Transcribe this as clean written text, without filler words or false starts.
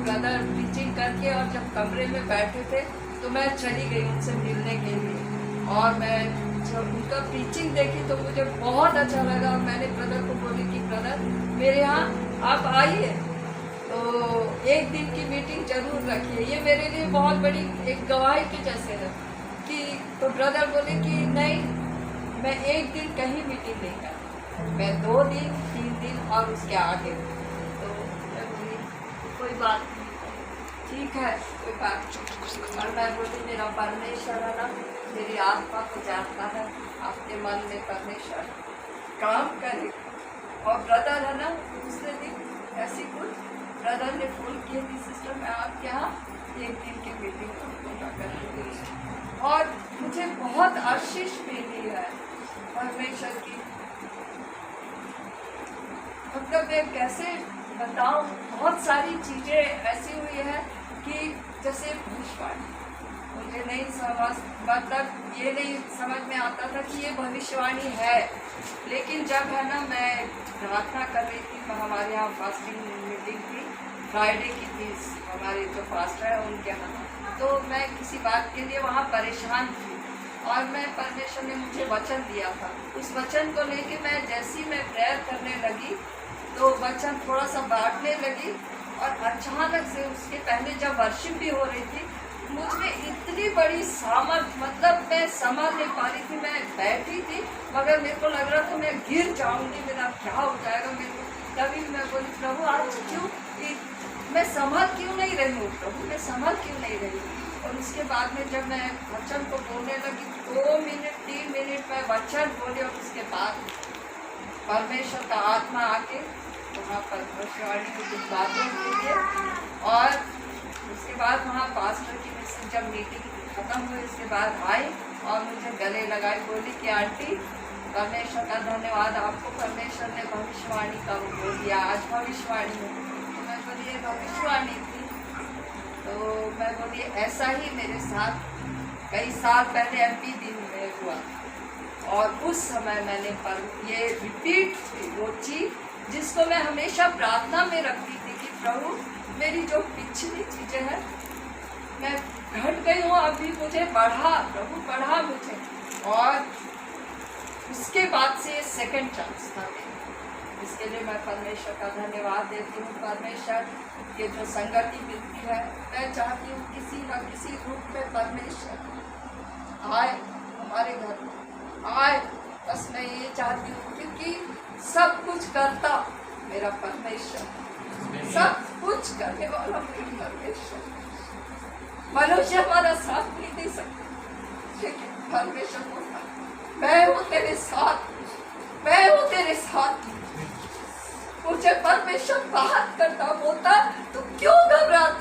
Brother preaching करके और जब कमरे में बैठे थे तो मैं चली गई उनसे मिलने के लिए। और मैं जब उनका प्रीचिंग देखी तो मुझे बहुत अच्छा लगा। और मैंने ब्रदर को बोली कि ब्रदर मेरे यहाँ आप आइए, तो एक दिन की मीटिंग जरूर रखिए। ये मेरे लिए बहुत बड़ी एक गवाही के जैसे है कि तो ब्रदर बोले कि नहीं, मैं एक दिन कहीं मीटिंग नहीं कर, मैं 2 दिन 3 दिन और उसके आगे। तो मैं बोली कोई बात नहीं, ठीक है कोई बात नहीं। और मैं बोली मेरा परमेश्वर है ना, मेरी आत्मा को जानता है, आपके मन में परमेश्वर काम करे। और ब्रदर है ना, दूसरे दिन ऐसी कुछ ब्रदर ने फोन किया कि सिस्टर मैं आपके यहाँ एक दिन की मीटिंग करूँगा। और मुझे बहुत आशीष मिली है परमेश्वर की। मतलब मैं कैसे बताऊँ, बहुत सारी चीज़ें ऐसी हुई है कि जैसे भविष्यवाणी मुझे नहीं समझ, मतलब ये नहीं समझ में आता था कि ये भविष्यवाणी है। लेकिन जब है ना मैं प्रार्थना कर रही थी, हमारे यहाँ फास्टिंग मीटिंग थी, फ्राइडे की थी, हमारे जो फास्टर है उनके यहाँ। तो मैं किसी बात के लिए वहाँ परेशान थी और मैं परमेश्वर ने मुझे वचन दिया था। उस वचन को लेके मैं जैसी मैं प्रेयर करने लगी तो वचन थोड़ा सा बांटने लगी। और अचानक से उसके पहले जब वर्शिप भी हो रही थी, मुझे इतनी बड़ी सामर्थ, मतलब मैं समझ नहीं पा रही थी। मैं बैठी थी मगर मेरे को लग रहा था मैं गिर जाऊंगी, मेरा क्या हो जाएगा मेरे को। तभी मैं बोली प्रभु आज क्यों मैं संभल क्यों नहीं रही हूँ, प्रभु मैं संभल क्यों नहीं रही हूँ। और उसके बाद में जब मैं वचन को बोलने लगी 2 मिनट 3 मिनट में वचन बोले और उसके बाद परमेश्वर का आत्मा आके वहाँ पर भविष्यवाणी की कुछ बातें की है। और उसके बाद वहाँ पास्टर की जब मीटिंग खत्म हुई उसके बाद आई और मुझे गले लगाई, बोली कि आंटी परमेश्वर का धन्यवाद, आपको परमेश्वर ने भविष्यवाणी का वो बोल दिया, आज भविष्यवाणी है। तो मैं बोली ये भविष्यवाणी थी। तो मैं बोली ऐसा ही मेरे साथ कई साल पहले MP दिन में हुआ और उस समय मैंने ये रिपीट थी वो चीज़ जिसको मैं हमेशा प्रार्थना में रखती थी कि प्रभु मेरी जो पिछली चीज़ें हैं मैं घट गई हूँ, अभी मुझे बढ़ा, प्रभु बढ़ा मुझे। और उसके बाद से ये सेकंड चांस था मेरा। इसके लिए मैं परमेश्वर का धन्यवाद देती हूँ। परमेश्वर के जो संगति मिलती है, मैं चाहती हूँ किसी न किसी रूप में परमेश्वर आए हमारे घर में आए। बस मैं ये चाहती हूँ क्योंकि सब कुछ करता मेरा परमेश्वर, सब कुछ करने वाला मेरा परमेश्वर। मनुष्य हमारा साथ नहीं दे सकता, लेकिन परमेश्वर बोलता मैं हूँ तेरे साथ, मैं हूँ तेरे साथ। मुझे परमेश्वर बात करता बोलता तू क्यों घबराता